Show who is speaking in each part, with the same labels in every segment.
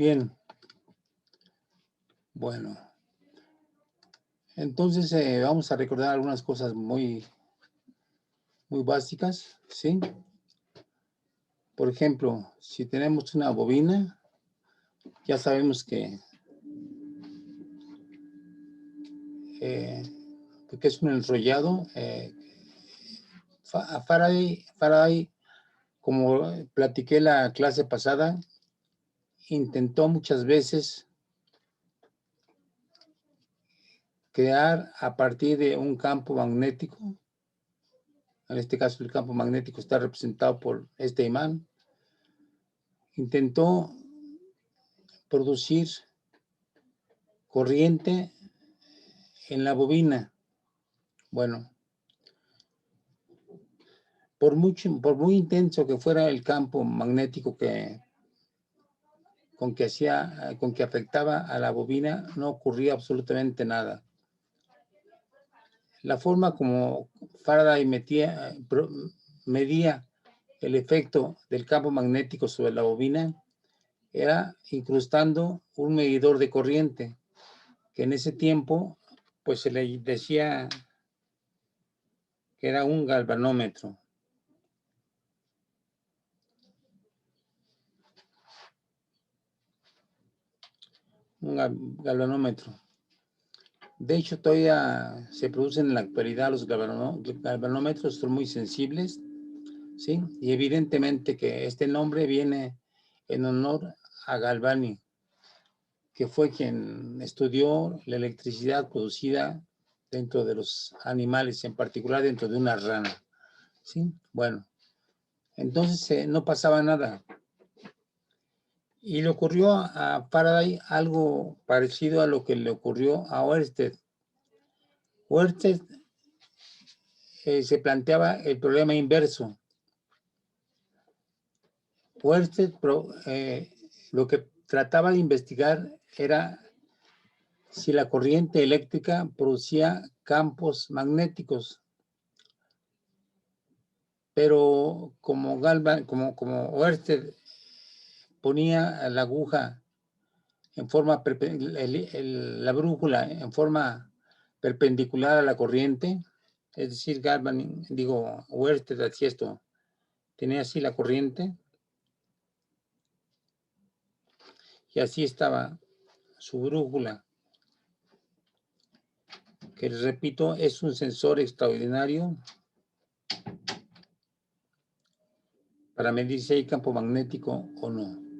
Speaker 1: Bien. Bueno. Entonces, vamos a recordar algunas cosas muy básicas, ¿sí? Por ejemplo, si tenemos una bobina, ya sabemos que es un enrollado. Faraday, como platiqué la clase pasada, intentó muchas veces crear a partir de un campo magnético. En este caso, el campo magnético está representado por este imán. Intentó producir corriente en la bobina. Bueno, por muy intenso que fuera el campo magnético con que afectaba a la bobina, no ocurría absolutamente nada. La forma como Faraday medía el efecto del campo magnético sobre la bobina era incrustando un medidor de corriente, que en ese tiempo pues se le decía que era un galvanómetro. Un galvanómetro. De hecho, todavía se producen en la actualidad los galvanómetros, son muy sensibles, ¿sí? Y evidentemente que este nombre viene en honor a Galvani, que fue quien estudió la electricidad producida dentro de los animales, en particular dentro de una rana, ¿sí? Bueno, entonces no pasaba nada. Y le ocurrió a Faraday algo parecido a lo que le ocurrió a Ørsted. Ørsted se planteaba el problema inverso. Ørsted lo que trataba de investigar era si la corriente eléctrica producía campos magnéticos. Pero como Ørsted ponía la aguja en forma, la brújula en forma perpendicular a la corriente, es decir, Ørsted hacía esto, tenía así la corriente, y así estaba su brújula, que les repito, es un sensor extraordinario para medir si hay campo magnético o no.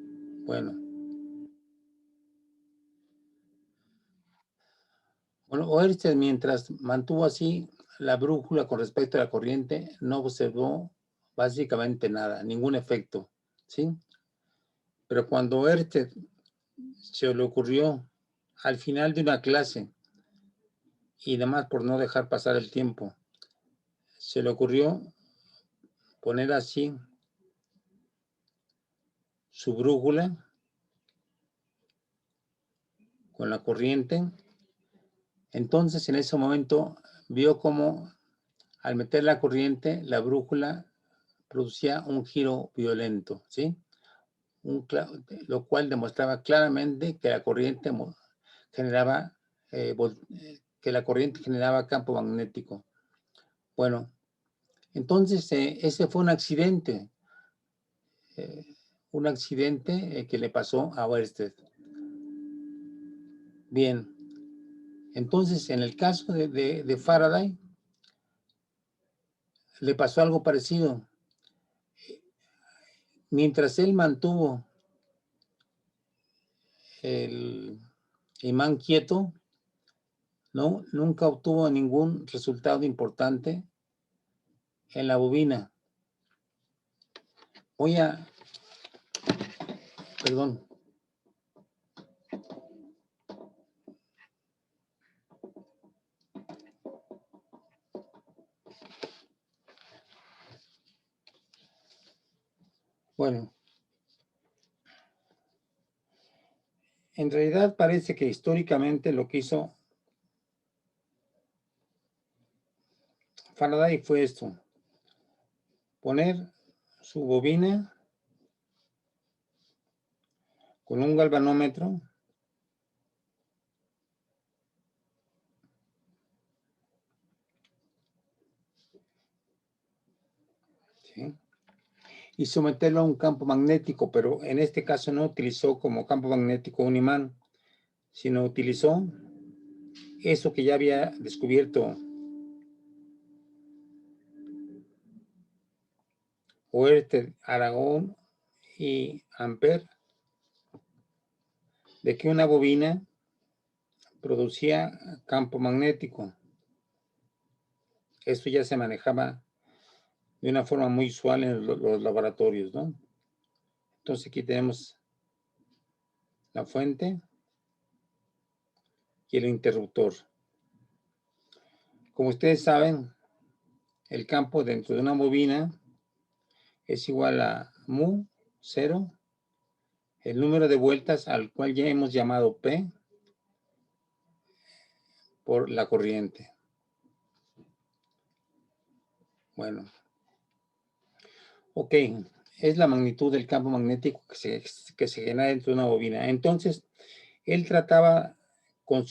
Speaker 1: Bueno, Ørsted, mientras mantuvo así la brújula con respecto a la corriente, no observó básicamente nada, ningún efecto, ¿sí? Pero cuando Ørsted se le ocurrió al final de una clase, y además por no dejar pasar el tiempo, se le ocurrió poner así su brújula con la corriente. Entonces en ese momento vio cómo al meter la corriente, la brújula producía un giro violento, ¿sí? Lo cual demostraba claramente que la corriente generaba campo magnético. Bueno, entonces ese fue un accidente que le pasó a Ørsted. Bien, entonces en el caso de Faraday le pasó algo parecido. Mientras él mantuvo el imán quieto, ¿no? Nunca obtuvo ningún resultado importante en la bobina. Perdón. Bueno, en realidad parece que históricamente lo que hizo Faraday fue esto: poner su bobina con un galvanómetro, ¿sí?, y someterlo a un campo magnético, pero en este caso no utilizó como campo magnético un imán, sino utilizó eso que ya había descubierto Oersted, Aragon y Ampère, de que una bobina producía campo magnético. Esto ya se manejaba de una forma muy usual en los laboratorios, ¿no? Entonces aquí tenemos la fuente y el interruptor. Como ustedes saben, el campo dentro de una bobina es igual a mu, 0, el número de vueltas al cual ya hemos llamado P por la corriente. Bueno, ok, es la magnitud del campo magnético que se genera dentro de una bobina. Entonces, él trataba con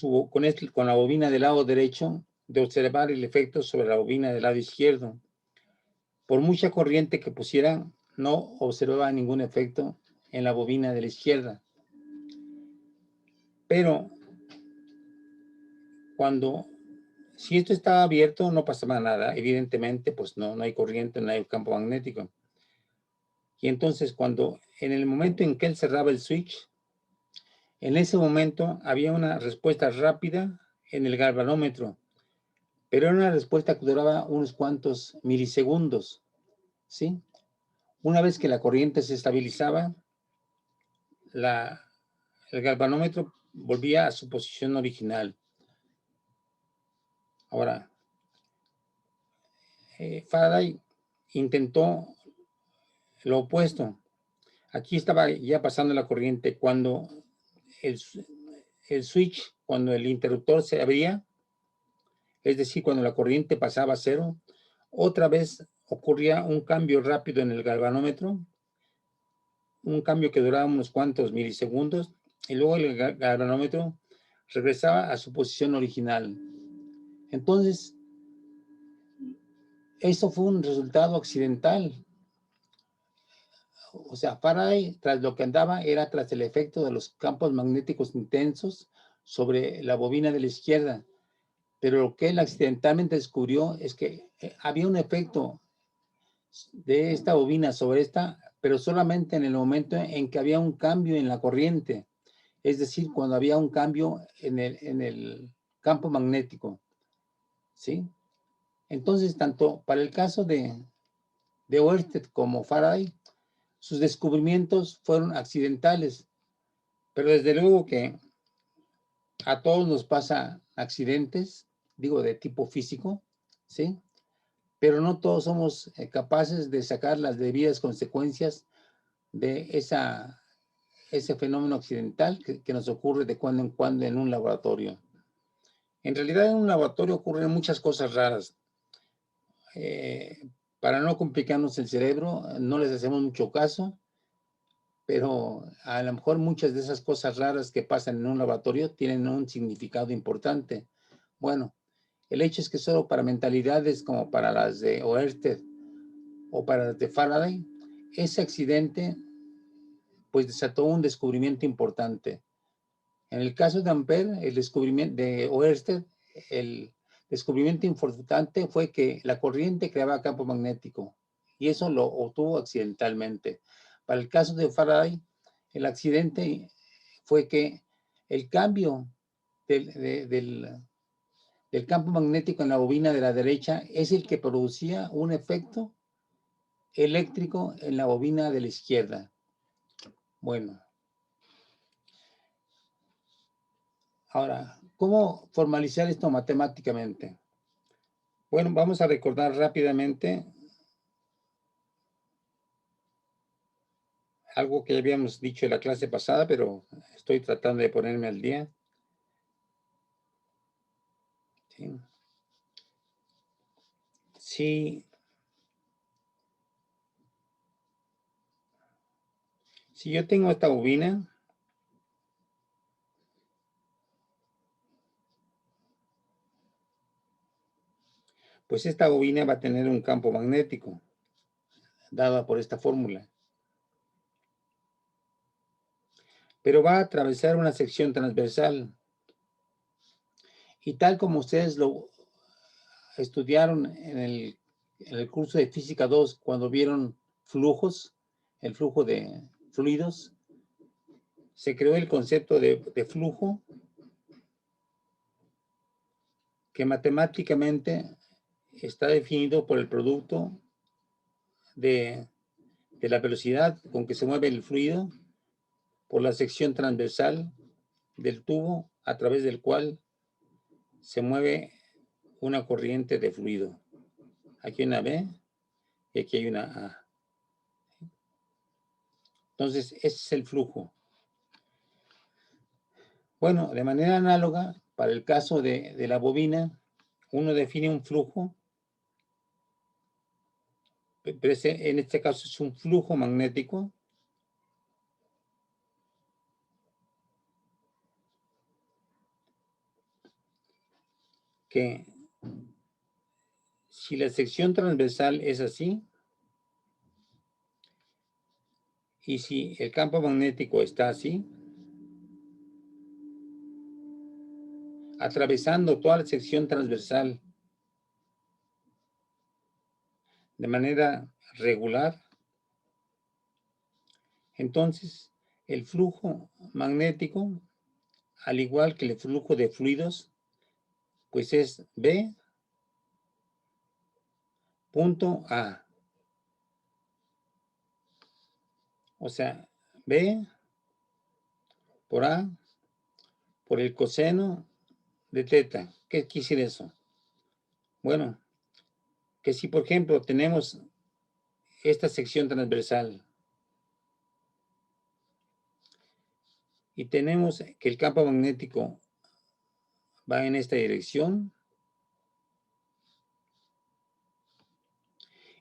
Speaker 1: la bobina del lado derecho de observar el efecto sobre la bobina del lado izquierdo. Por mucha corriente que pusiera, no observaba ningún efecto en la bobina de la izquierda. Pero si esto estaba abierto, no pasaba nada. Evidentemente, pues no hay corriente, no hay campo magnético. Y entonces, en el momento en que él cerraba el switch, en ese momento había una respuesta rápida en el galvanómetro, pero era una respuesta que duraba unos cuantos milisegundos, ¿sí? Una vez que la corriente se estabilizaba, el galvanómetro volvía a su posición original. Ahora, Faraday intentó lo opuesto. Aquí estaba ya pasando la corriente. Cuando el switch, cuando el interruptor se abría, es decir, cuando la corriente pasaba a 0, otra vez ocurría un cambio rápido en el galvanómetro, un cambio que duraba unos cuantos milisegundos, y luego el galvanómetro regresaba a su posición original. Entonces, eso fue un resultado accidental. O sea, Faraday, tras lo que andaba, era tras el efecto de los campos magnéticos intensos sobre la bobina de la izquierda. Pero lo que él accidentalmente descubrió es que había un efecto de esta bobina sobre esta, pero solamente en el momento en que había un cambio en la corriente. Es decir, cuando había un cambio en el campo magnético, ¿sí? Entonces, tanto para el caso de Oersted como Faraday, sus descubrimientos fueron accidentales, pero desde luego que a todos nos pasa accidentes, digo, de tipo físico, ¿sí? Pero no todos somos capaces de sacar las debidas consecuencias de ese fenómeno accidental que nos ocurre de cuando en cuando en un laboratorio. En realidad en un laboratorio ocurren muchas cosas raras. Para no complicarnos el cerebro, no les hacemos mucho caso, pero a lo mejor muchas de esas cosas raras que pasan en un laboratorio tienen un significado importante. Bueno, el hecho es que solo para mentalidades como para las de Oersted o para las de Faraday, ese accidente pues desató un descubrimiento importante. En el caso de Ampère, el descubrimiento de Oersted, el descubrimiento importante fue que la corriente creaba campo magnético y eso lo obtuvo accidentalmente. Para el caso de Faraday, el accidente fue que el cambio del campo magnético en la bobina de la derecha es el que producía un efecto eléctrico en la bobina de la izquierda. Bueno, ahora, ¿cómo formalizar esto matemáticamente? Bueno, vamos a recordar rápidamente algo que ya habíamos dicho en la clase pasada, pero estoy tratando de ponerme al día. ¿Sí? Si yo tengo esta bobina Pues esta bobina va a tener un campo magnético, dada por esta fórmula. Pero va a atravesar una sección transversal. Y tal como ustedes lo estudiaron en el curso de Física 2, cuando vieron flujos, el flujo de fluidos, se creó el concepto de flujo que matemáticamente está definido por el producto de la velocidad con que se mueve el fluido por la sección transversal del tubo a través del cual se mueve una corriente de fluido. Aquí hay una B y aquí hay una A. Entonces, ese es el flujo. Bueno, de manera análoga, para el caso de la bobina, uno define un flujo, pero en este caso es un flujo magnético que si la sección transversal es así, y si el campo magnético está así, atravesando toda la sección transversal de manera regular, entonces el flujo magnético, al igual que el flujo de fluidos, pues es B punto A. O sea, B por A por el coseno de teta. ¿Qué quiere decir eso? Bueno, que si por ejemplo tenemos esta sección transversal y tenemos que el campo magnético va en esta dirección,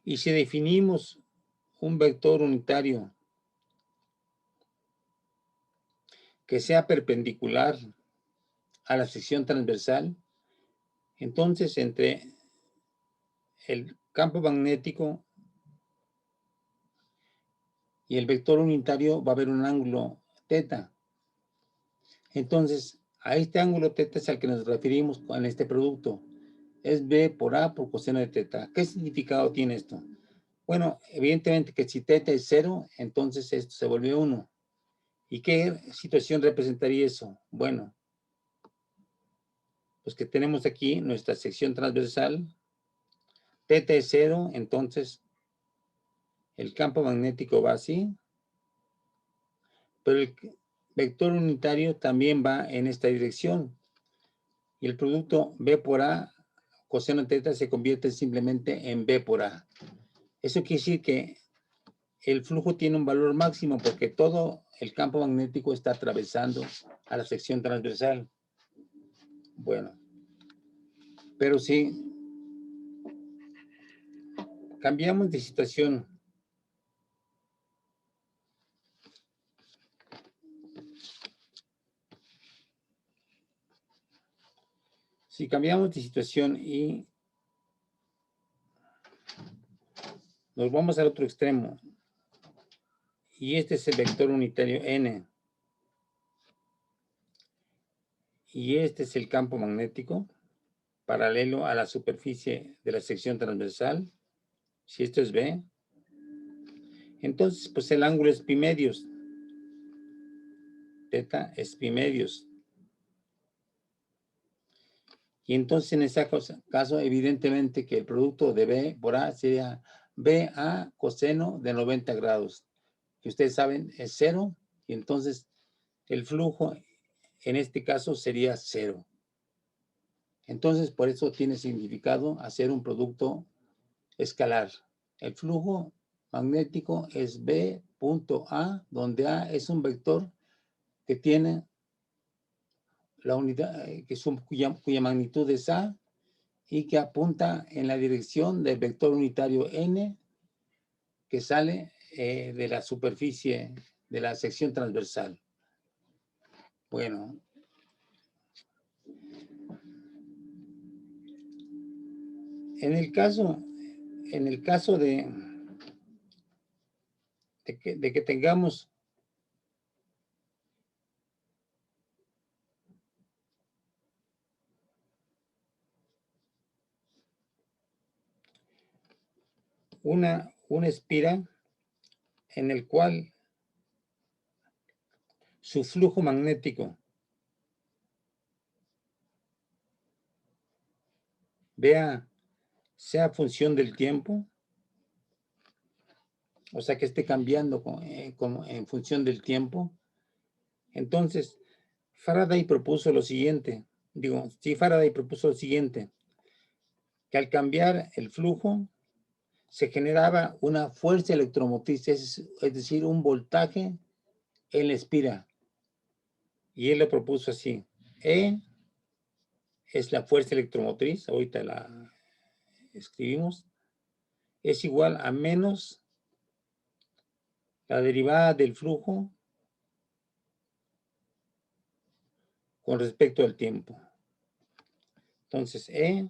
Speaker 1: y si definimos un vector unitario que sea perpendicular a la sección transversal, entonces entre el campo magnético y el vector unitario va a haber un ángulo teta. Entonces, a este ángulo teta es al que nos referimos en este producto. Es B por A por coseno de teta. ¿Qué significado tiene esto? Bueno, evidentemente que si teta es 0, entonces esto se vuelve 1. ¿Y qué situación representaría eso? Bueno, pues que tenemos aquí nuestra sección transversal. Teta es 0, entonces el campo magnético va así, pero el vector unitario también va en esta dirección. Y el producto B por A, coseno de teta, se convierte simplemente en B por A. Eso quiere decir que el flujo tiene un valor máximo porque todo el campo magnético está atravesando a la sección transversal. Bueno, pero si cambiamos de situación, y nos vamos al otro extremo, y este es el vector unitario N, y este es el campo magnético paralelo a la superficie de la sección transversal. Si esto es B, entonces pues el ángulo es pi medios. Teta es pi medios. Y entonces en ese caso, evidentemente que el producto de B por A sería BA coseno de 90 grados. Que ustedes saben es 0, y entonces el flujo en este caso sería 0. Entonces por eso tiene significado hacer un producto escalar. El flujo magnético es B punto A, donde A es un vector que tiene la unidad, cuya magnitud es A, y que apunta en la dirección del vector unitario N que sale de la superficie de la sección transversal. Bueno, En el caso de que tengamos una espira en el cual su flujo magnético sea función del tiempo, o sea que esté cambiando como en función del tiempo. Entonces, Faraday propuso lo siguiente, Faraday propuso lo siguiente, que al cambiar el flujo se generaba una fuerza electromotriz, es decir, un voltaje en la espira. Y él lo propuso así, E es la fuerza electromotriz, ahorita la escribimos, es igual a menos la derivada del flujo con respecto al tiempo. Entonces, E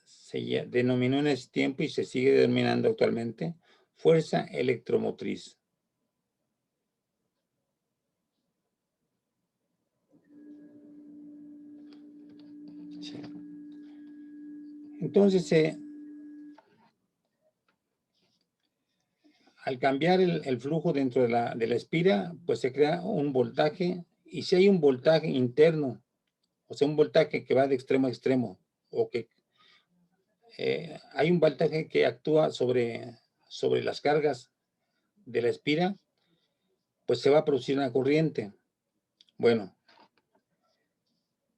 Speaker 1: se denominó en ese tiempo y se sigue denominando actualmente fuerza electromotriz. Sí. Entonces, al cambiar el flujo dentro de la espira, pues se crea un voltaje, y si hay un voltaje interno, o sea, un voltaje que va de extremo a extremo, o que hay un voltaje que actúa sobre las cargas de la espira, pues se va a producir una corriente. Bueno,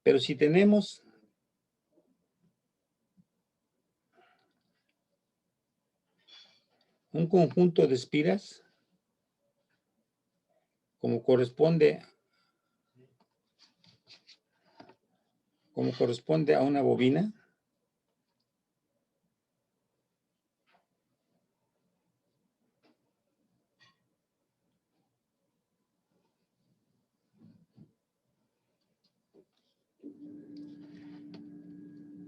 Speaker 1: pero si tenemos un conjunto de espiras, como corresponde a una bobina,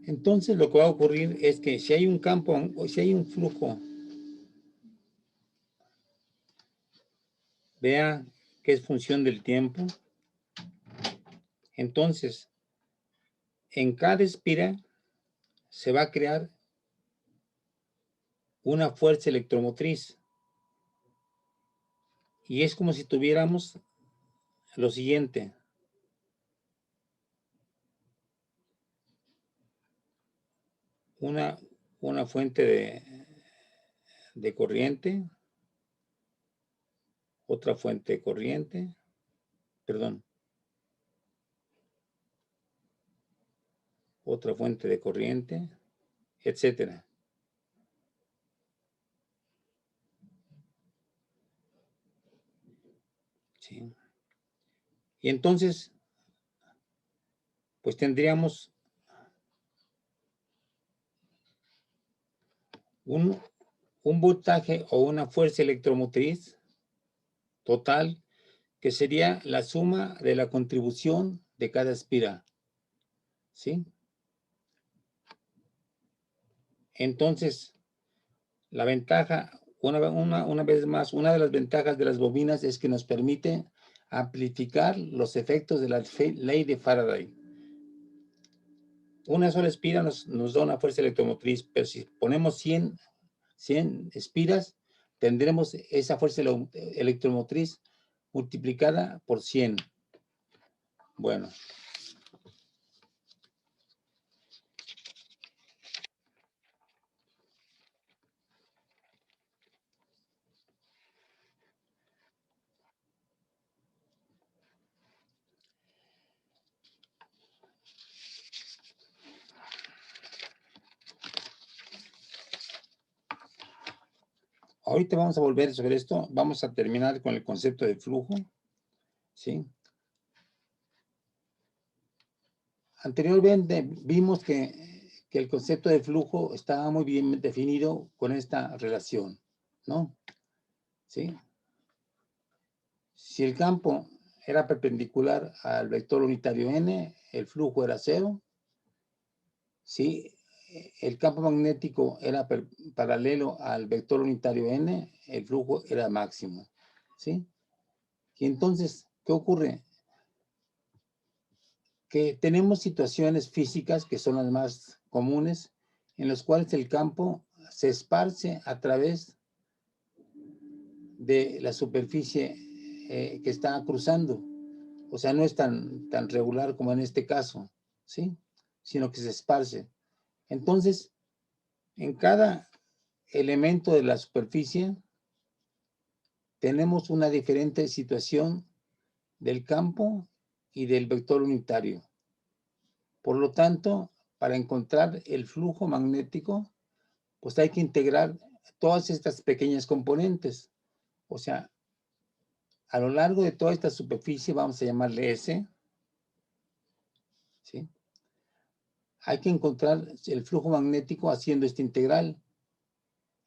Speaker 1: entonces lo que va a ocurrir es que si hay un campo, o si hay un flujo, vea que es función del tiempo, entonces en cada espira se va a crear una fuerza electromotriz, y es como si tuviéramos lo siguiente: una fuente de corriente, otra fuente de corriente, perdón, otra fuente de corriente, etcétera. ¿Sí? Y entonces, pues tendríamos un voltaje o una fuerza electromotriz total, que sería la suma de la contribución de cada espira. ¿Sí? Entonces, la ventaja, una vez más, una de las ventajas de las bobinas es que nos permite amplificar los efectos de la ley de Faraday. Una sola espira nos da una fuerza electromotriz, pero si ponemos 100 espiras, tendremos esa fuerza electromotriz multiplicada por 100. Bueno. Ahorita vamos a volver sobre esto. Vamos a terminar con el concepto de flujo. ¿Sí? Anteriormente vimos que el concepto de flujo estaba muy bien definido con esta relación, ¿no? ¿Sí? Si el campo era perpendicular al vector unitario n, el flujo era 0. si el campo magnético era paralelo al vector unitario n, el flujo era máximo, ¿sí? Y entonces, ¿qué ocurre? Que tenemos situaciones físicas que son las más comunes, en las cuales el campo se esparce a través de la superficie que está cruzando. O sea, no es tan regular como en este caso, ¿sí? Sino que se esparce. Entonces, en cada elemento de la superficie tenemos una diferente situación del campo y del vector unitario. Por lo tanto, para encontrar el flujo magnético, pues hay que integrar todas estas pequeñas componentes. O sea, a lo largo de toda esta superficie, vamos a llamarle S, ¿sí? Hay que encontrar el flujo magnético haciendo esta integral.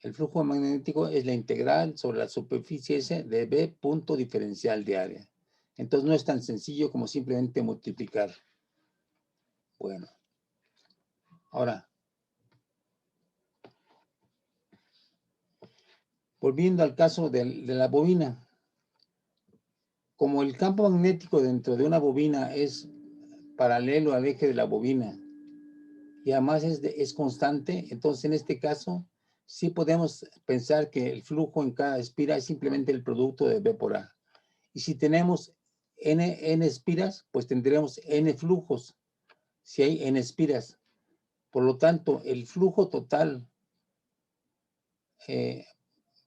Speaker 1: El flujo magnético es la integral sobre la superficie S de B punto diferencial de área. Entonces no es tan sencillo como simplemente multiplicar. Bueno, ahora, volviendo al caso de la bobina. Como el campo magnético dentro de una bobina es paralelo al eje de la bobina y además es constante, entonces en este caso sí podemos pensar que el flujo en cada espira es simplemente el producto de B por A. Y si tenemos n espiras, pues tendremos n flujos, si hay n espiras. Por lo tanto, el flujo total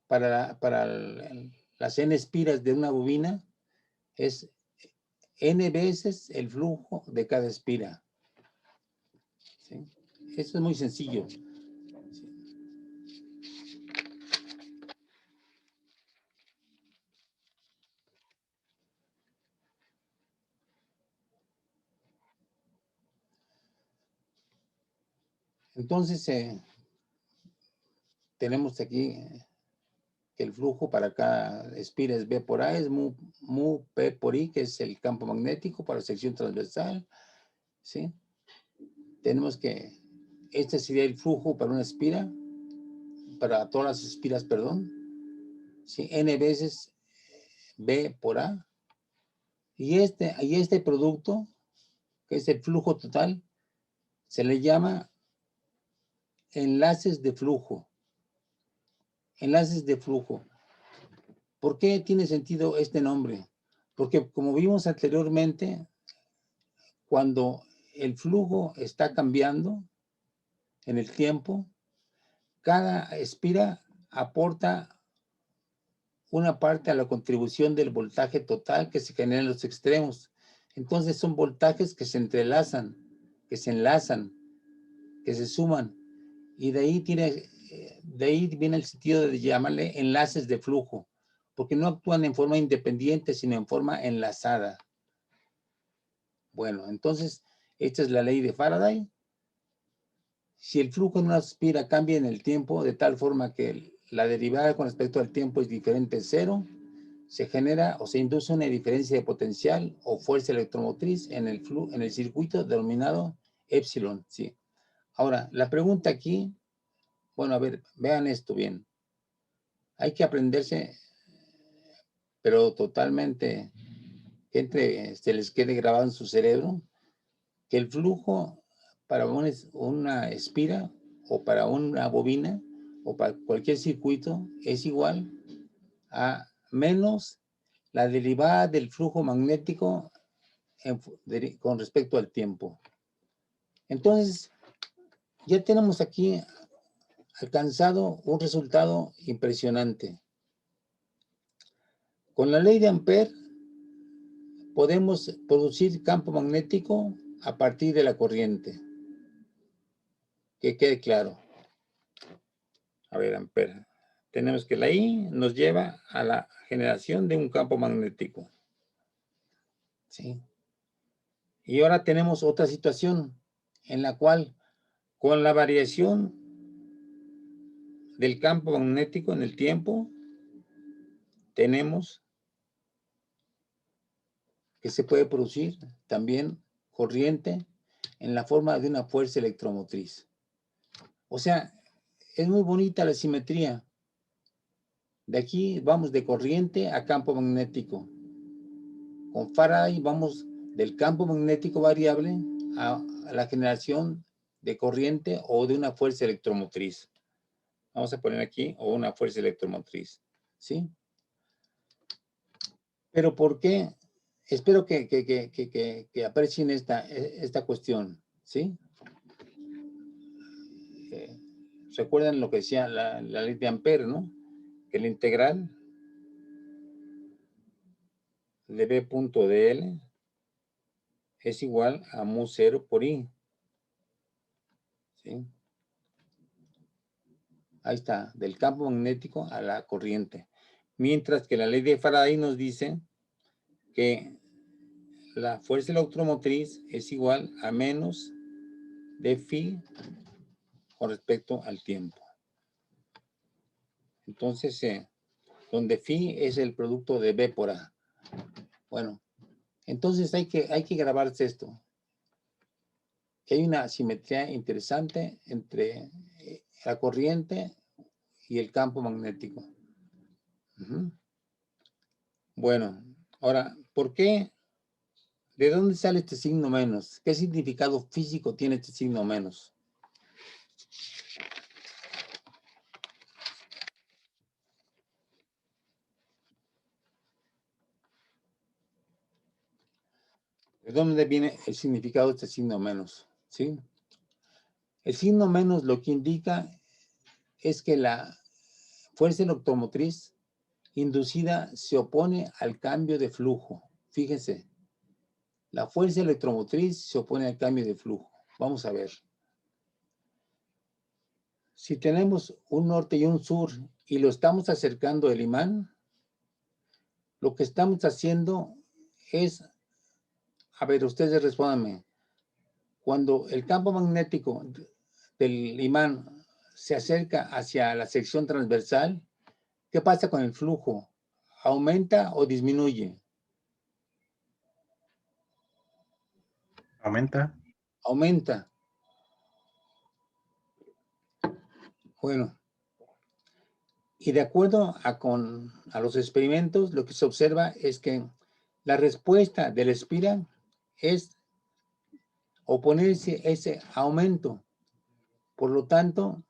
Speaker 1: para las n espiras de una bobina es n veces el flujo de cada espira. ¿Sí? Eso es muy sencillo. ¿Sí? Entonces, tenemos aquí que el flujo para cada espira es B por A, es mu P por I, que es el campo magnético para sección transversal. ¿Sí? Tenemos que este sería el flujo para una espira, para todas las espiras, perdón. ¿Sí? N veces B por A. Y este producto, que es el flujo total, se le llama enlaces de flujo. Enlaces de flujo. ¿Por qué tiene sentido este nombre? Porque como vimos anteriormente, cuando el flujo está cambiando en el tiempo, cada espira aporta una parte a la contribución del voltaje total que se genera en los extremos. Entonces son voltajes que se entrelazan, que se enlazan, que se suman. Y de ahí viene el sentido de llamarle enlaces de flujo, porque no actúan en forma independiente, sino en forma enlazada. Bueno, entonces, esta es la ley de Faraday. Si el flujo en una espira cambia en el tiempo de tal forma que la derivada con respecto al tiempo es diferente de cero, se genera o se induce una diferencia de potencial o fuerza electromotriz en el circuito denominado epsilon. ¿Sí? Ahora, la pregunta aquí, bueno, a ver, vean esto bien. Hay que aprenderse, pero totalmente, que se les quede grabado en su cerebro, que el flujo para una espira o para una bobina o para cualquier circuito es igual a menos la derivada del flujo magnético con respecto al tiempo. Entonces, ya tenemos aquí alcanzado un resultado impresionante. Con la ley de Ampère podemos producir campo magnético a partir de la corriente. Que quede claro. A ver, Ampère. Tenemos que la I nos lleva a la generación de un campo magnético. ¿Sí? Y ahora tenemos otra situación en la cual con la variación del campo magnético en el tiempo tenemos que se puede producir también corriente en la forma de una fuerza electromotriz. O sea, es muy bonita la simetría. De aquí vamos de corriente a campo magnético. Con Faraday vamos del campo magnético variable a la generación de corriente o de una fuerza electromotriz. Vamos a poner aquí, o una fuerza electromotriz. ¿Sí? Pero ¿por qué? Espero que aprecien esta cuestión. ¿Sí? ¿Recuerdan lo que decía la ley de Ampère, no? Que la integral de B punto de L es igual a mu 0 por I. ¿Sí? Ahí está, del campo magnético a la corriente. Mientras que la ley de Faraday nos dice que la fuerza electromotriz es igual a menos de phi con respecto al tiempo. Entonces, donde phi es el producto de B por A. Bueno, entonces hay que grabarse esto. Que hay una simetría interesante entre la corriente y el campo magnético. Bueno, ahora, ¿por qué? ¿De dónde sale este signo menos? ¿Qué significado físico tiene este signo menos? ¿De dónde viene el significado de este signo menos? ¿Sí? El signo menos lo que indica es que la fuerza electromotriz inducida se opone al cambio de flujo. Fíjense, la fuerza electromotriz se opone al cambio de flujo. Vamos a ver. Si tenemos un norte y un sur y lo estamos acercando al imán, lo que estamos haciendo es, a ver, ustedes respóndanme, cuando el campo magnético del imán se acerca hacia la sección transversal, ¿qué pasa con el flujo? ¿Aumenta o disminuye?
Speaker 2: Aumenta.
Speaker 1: Aumenta. Bueno, y de acuerdo a los experimentos, lo que se observa es que la respuesta del espira es oponerse a ese aumento. Por lo tanto,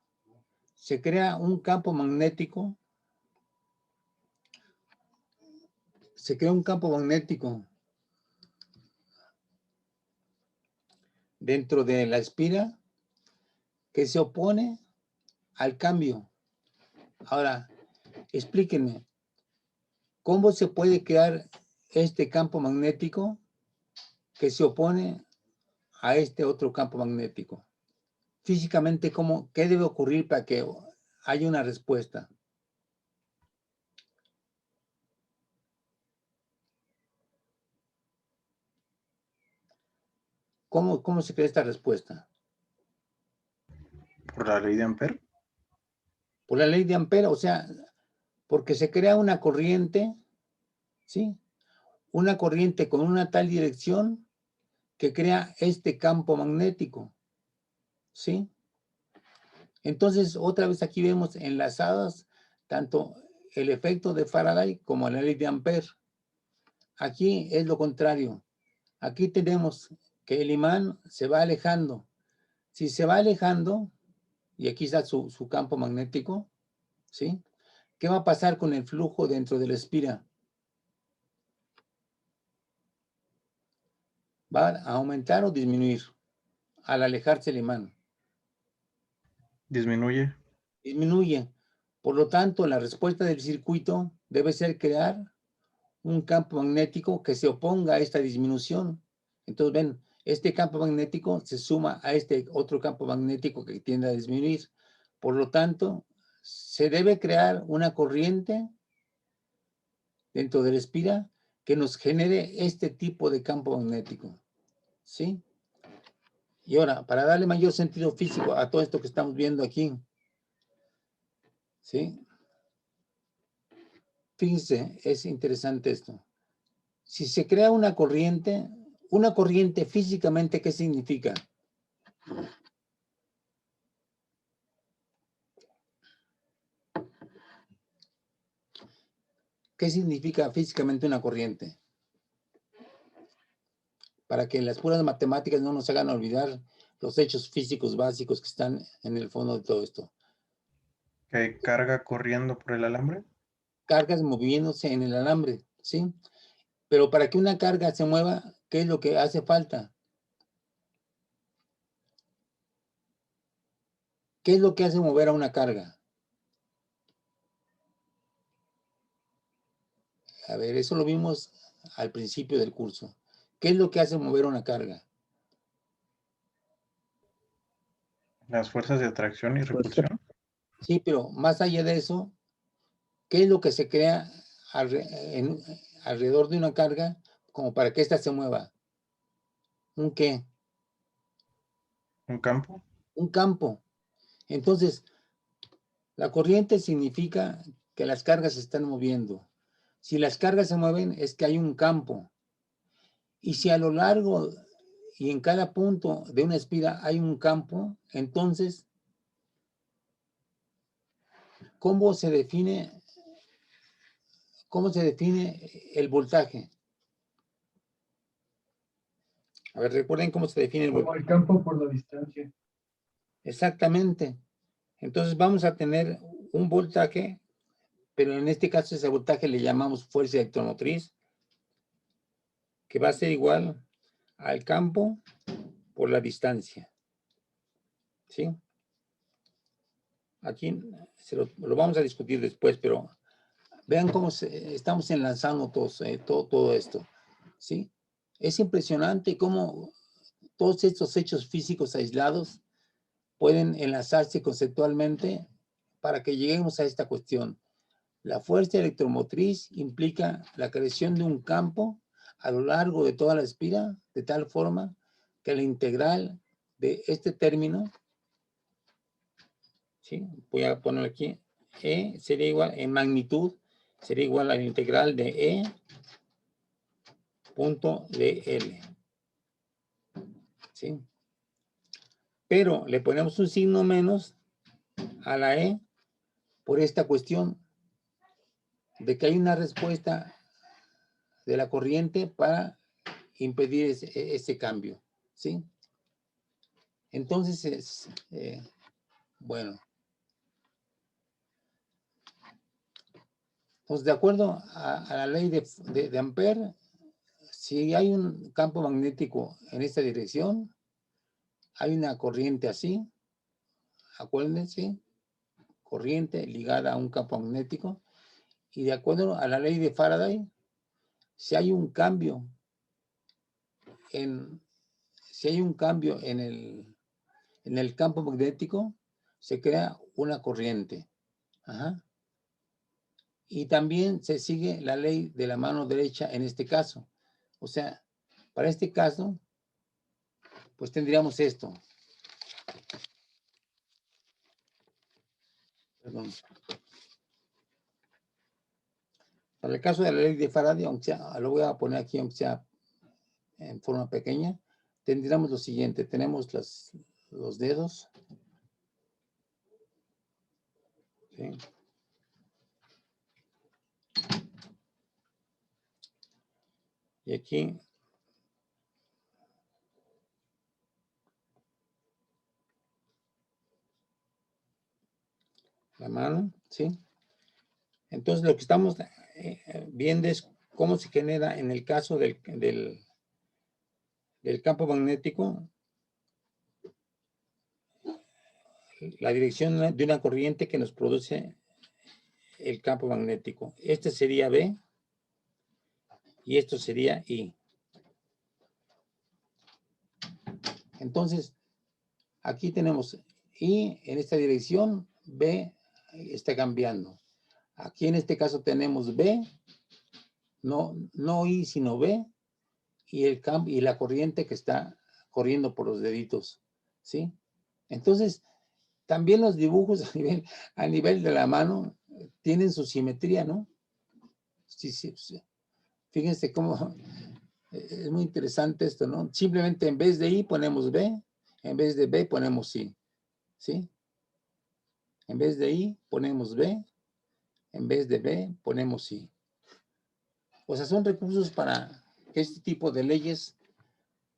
Speaker 1: se crea un campo magnético. Se crea un campo magnético dentro de la espira que se opone al cambio. Ahora, explíquenme, ¿cómo se puede crear este campo magnético que se opone a este otro campo magnético? Físicamente, ¿qué debe ocurrir para que haya una respuesta? ¿Cómo se crea esta respuesta?
Speaker 2: Por la ley de Ampère.
Speaker 1: Por la ley de Ampère, o sea, porque se crea una corriente, ¿sí? Una corriente con una tal dirección que crea este campo magnético, ¿sí? Entonces, otra vez aquí vemos enlazadas tanto el efecto de Faraday como la ley de Ampère. Aquí es lo contrario. Aquí tenemos que el imán se va alejando. Si se va alejando, y aquí está su campo magnético, ¿sí? ¿Qué va a pasar con el flujo dentro de la espira? ¿Va a aumentar o disminuir al alejarse el imán?
Speaker 2: Disminuye.
Speaker 1: Disminuye. Por lo tanto, la respuesta del circuito debe ser crear un campo magnético que se oponga a esta disminución. Entonces, ven, este campo magnético se suma a este otro campo magnético que tiende a disminuir. Por lo tanto, se debe crear una corriente dentro de la espira que nos genere este tipo de campo magnético. ¿Sí? Y ahora, para darle mayor sentido físico a todo esto que estamos viendo aquí, ¿sí? Fíjense, es interesante esto. Si se crea una corriente físicamente, ¿qué significa? ¿Qué significa físicamente una corriente? Para que las puras matemáticas no nos hagan olvidar los hechos físicos básicos que están en el fondo de todo esto.
Speaker 2: ¿Que hay carga corriendo por el alambre?
Speaker 1: Cargas moviéndose en el alambre, ¿sí? Pero para que una carga se mueva, ¿qué es lo que hace falta? ¿Qué es lo que hace mover a una carga? A ver, eso lo vimos al principio del curso. ¿Qué es lo que hace mover una carga?
Speaker 2: Las fuerzas de atracción y repulsión.
Speaker 1: Sí, pero más allá de eso, ¿qué es lo que se crea alrededor de una carga como para que ésta se mueva? ¿Un qué?
Speaker 2: ¿Un campo?
Speaker 1: Un campo. Entonces, la corriente significa que las cargas se están moviendo. Si las cargas se mueven, es que hay un campo. Y si a lo largo y en cada punto de una espiral hay un campo, entonces, ¿cómo se define el voltaje? A ver, recuerden cómo se define el voltaje.
Speaker 3: Como el campo por la distancia.
Speaker 1: Exactamente. Entonces vamos a tener un voltaje, pero en este caso ese voltaje le llamamos fuerza electromotriz, que va a ser igual al campo por la distancia. ¿Sí? Aquí lo vamos a discutir después, pero vean cómo estamos enlazando todo esto. ¿Sí? Es impresionante cómo todos estos hechos físicos aislados pueden enlazarse conceptualmente para que lleguemos a esta cuestión. La fuerza electromotriz implica la creación de un campo a lo largo de toda la espira, de tal forma que la integral de este término, ¿sí? Voy a poner aquí, E sería igual, en magnitud, sería igual a la integral de E punto dl. ¿Sí? Pero le ponemos un signo menos a la E por esta cuestión de que hay una respuesta de la corriente para impedir ese cambio, ¿sí? Entonces, bueno. Pues de acuerdo a la ley de Ampère, si hay un campo magnético en esta dirección, hay una corriente así, acuérdense, corriente ligada a un campo magnético, y de acuerdo a la ley de Faraday, si hay un cambio en el campo magnético, se crea una corriente. Ajá. Y también se sigue la ley de la mano derecha en este caso. O sea, para este caso, pues tendríamos esto. Perdón. Para el caso de la ley de Faraday, aunque sea, lo voy a poner aquí, aunque sea en forma pequeña, tendríamos lo siguiente. Tenemos los dedos. ¿Sí? Y aquí la mano, ¿sí? Entonces lo que estamos viendo es cómo se genera en el caso del campo magnético la dirección de una corriente que nos produce el campo magnético. Este sería B y esto sería I. Entonces, aquí tenemos I en esta dirección, B está cambiando. Aquí en este caso tenemos B, no I sino B, y la corriente que está corriendo por los deditos, ¿sí? Entonces, también los dibujos a nivel de la mano tienen su simetría, ¿no? Sí, sí, sí. Fíjense cómo es muy interesante esto, ¿no? Simplemente en vez de I ponemos B En vez de B ponemos sí. ¿Sí? En vez de I ponemos B. En vez de B ponemos sí. O sea, son recursos para que este tipo de leyes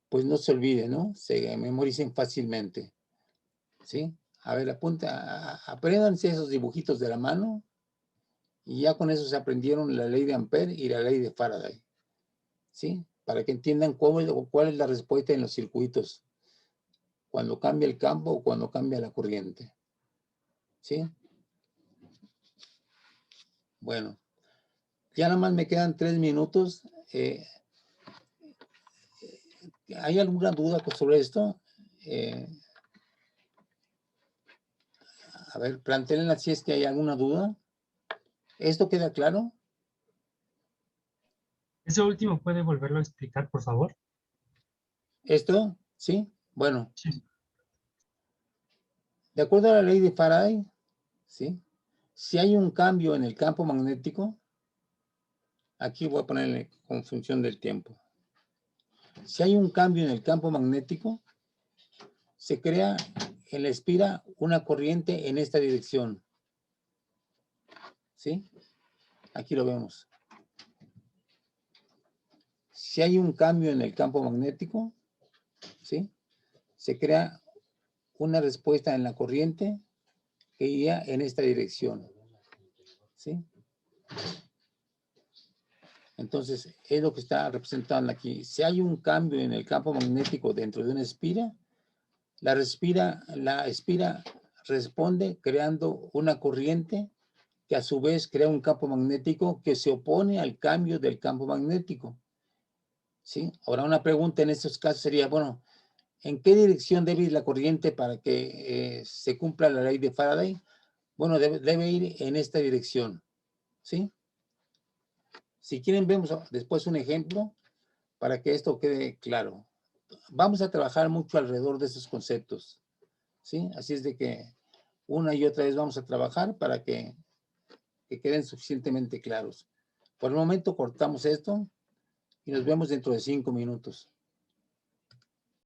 Speaker 1: pues no se olviden, ¿no? Se memoricen fácilmente. ¿Sí? A ver, apréndanse esos dibujitos de la mano y ya con eso se aprendieron la ley de Ampère y la ley de Faraday. ¿Sí? Para que entiendan cuál es la respuesta en los circuitos cuando cambia el campo o cuando cambia la corriente. ¿Sí? Bueno, ya nada más me quedan 3 minutos. ¿Hay alguna duda sobre esto? A ver, plantéenla si es que hay alguna duda. ¿Esto queda claro?
Speaker 3: Eso último, ¿puede volverlo a explicar, por favor?
Speaker 1: ¿Esto? ¿Sí? Bueno,
Speaker 3: Sí.
Speaker 1: de acuerdo a la ley de Faraday, ¿sí? Si hay un cambio en el campo magnético, aquí voy a ponerle con función del tiempo. Si hay un cambio en el campo magnético, se crea en la espira una corriente en esta dirección. ¿Sí? Aquí lo vemos. Si hay un cambio en el campo magnético, ¿sí? Se crea una respuesta en la corriente que iría en esta dirección. ¿Sí? Entonces, es lo que está representando aquí. Si hay un cambio en el campo magnético dentro de una espira, la espira responde creando una corriente que a su vez crea un campo magnético que se opone al cambio del campo magnético. ¿Sí? Ahora una pregunta en estos casos sería, bueno, ¿en qué dirección debe ir la corriente para que se cumpla la ley de Faraday? Bueno, debe ir en esta dirección. ¿Sí? Si quieren, vemos después un ejemplo para que esto quede claro. Vamos a trabajar mucho alrededor de esos conceptos. ¿Sí? Así es de que una y otra vez vamos a trabajar para que queden suficientemente claros. Por el momento cortamos esto y nos vemos dentro de 5 minutos.